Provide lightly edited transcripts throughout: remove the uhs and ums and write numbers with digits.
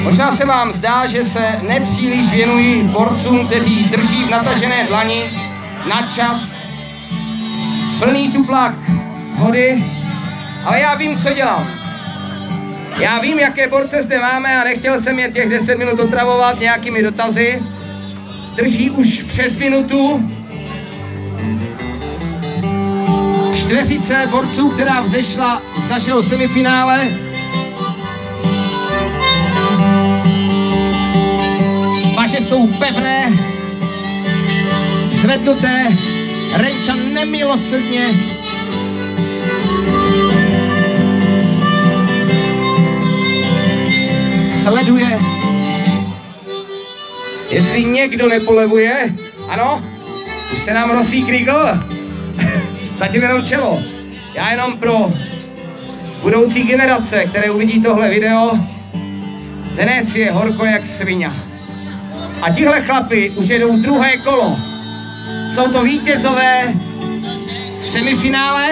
Možná se vám zdá, že se nepříliš věnuji borcům, kteří drží v natažené dlani na čas plný tuplák vody, ale já vím, co dělám. Já vím, jaké borce zde máme a nechtěl jsem je těch 10 minut otravovat nějakými dotazy. Drží už přes minutu. Čtveřice borců, která vzešla z našeho semifinále. Paže jsou pevné, zvednuté, Renča nemilosrdně sleduje, jestli někdo nepolevuje. Ano, už se nám rosí Kriegl, zatím jenom čelo. Já jenom pro budoucí generace, které uvidí tohle video, dnes je horko jak svině. A tihle chlapi už jedou druhé kolo. Jsou to vítězové semifinále.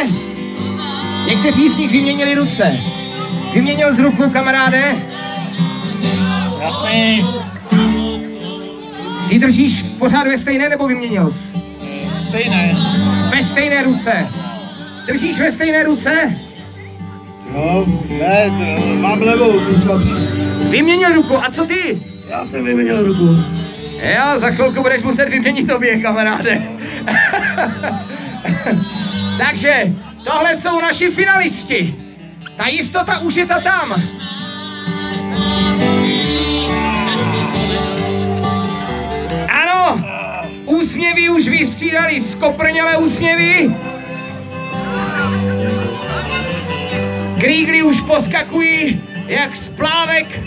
Někteří z nich vyměnili ruce. Vyměnil z ruku, kamaráde? Jasný. Ty držíš pořád ve stejné, nebo vyměnil jsi? Stejné. Ve stejné ruce. Držíš ve stejné ruce? No, ne, mám levou, tu slabší. Vyměnil ruku, a co ty? Já jsem vyměnil ruku. Jo, za chvilku budeš muset vyměnit tobě, kamaráde. Takže, tohle jsou naši finalisti. Ta jistota už je tam. Ano, úsměvy už vystřídali, skoprnělé úsměvy. Kriegly už poskakují, jak z plávek.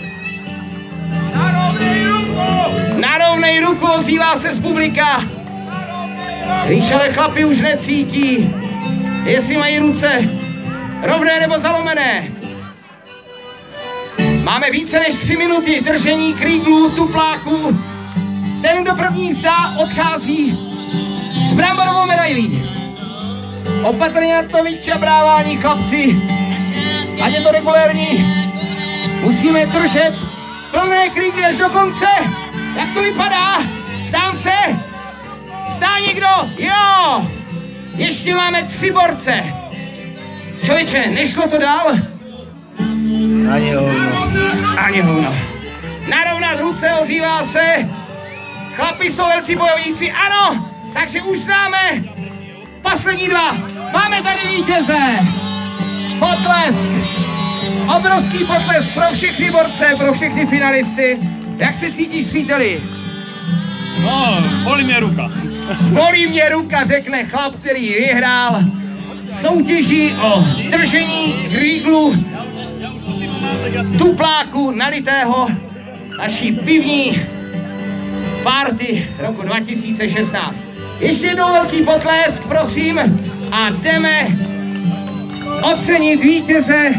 Narovnej ruku, ozývá se z publika. Když ale chlapi už necítí, jestli mají ruce rovné nebo zalomené. Máme více než 3 minuty držení Krieglu, tupláku. Ten, kdo první vzdá, odchází s bramborovou medailí. Opatrně na to vyčabrávání, chlapci. Ať je to regulérní. Musíme držet plné Kriegly až do konce. Jak to vypadá? Ptám se. Vzdá někdo? Jo. Ještě máme 3 borce. Člověče, nešlo to dál? Ani hovno. Ani hovno. Narovnat ruce, ozývá se. Chlapi jsou velcí bojovníci, ano. Takže už známe poslední 2. Máme tady vítěze. Potlesk. Obrovský potlesk pro všechny borce, pro všechny finalisty. Jak se cítíš, příteli? No, bolí mě ruka. Bolí mě ruka, řekne chlap, který vyhrál soutěží o držení Krieglu, tupláku nalitého naší pivní party roku 2016. Ještě jednou velký potlesk, prosím, a jdeme ocenit vítěze.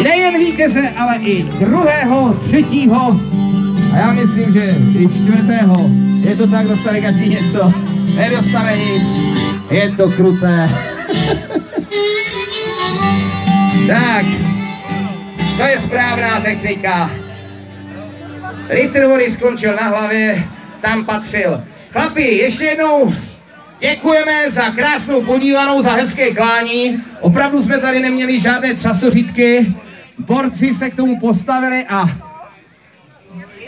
Nejen vítěze, ale i 2., 3. a já myslím, že i 4. Je to tak, dostane každý něco. Nedostane nic. Je to kruté. Tak, to je správná technika. Ritter vody skončil na hlavě, tam patřil. Chlapi, ještě jednou děkujeme za krásnou podívanou, za hezké klání. Opravdu jsme tady neměli žádné třasořítky. Borci se k tomu postavili a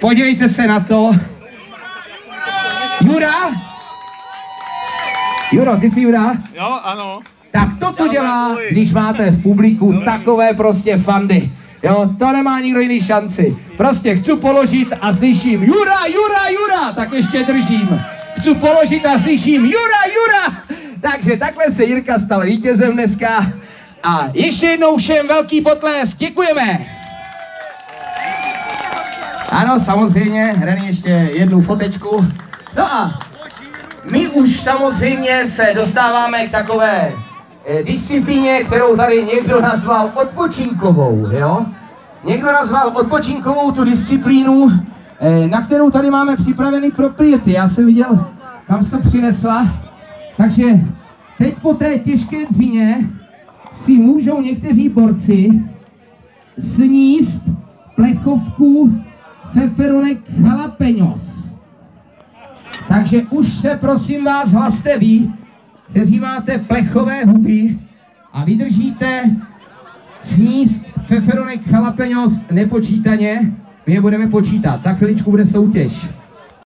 podívejte se na to. Jura? Juro, ty jsi Jura? Jo, ano. Tak toto dělá, když máte v publiku takové prostě fandy. Jo, to nemá nikdo jiný šanci. Prostě chci položit a slyším Jura, Jura, Jura, tak ještě držím. Chci položit a slyším Jura, Jura. Takže takhle se Jirka stal vítězem dneska. A ještě jednou všem velký potlesk, děkujeme. Ano, samozřejmě, René, ještě jednu fotečku. No a my už samozřejmě se dostáváme k takové disciplíně, kterou tady někdo nazval odpočinkovou, jo? někdo nazval odpočinkovou tu disciplínu, na kterou tady máme připravený propriety. Já jsem viděl, kam jsi to přinesla. Takže teď po té těžké dřině si můžou někteří borci sníst plechovku feferonek jalapeños. Takže už se prosím vás hlaste vy, kteří máte plechové huby a vydržíte sníst feferonek jalapeños nepočítaně. My je budeme počítat, za chviličku bude soutěž.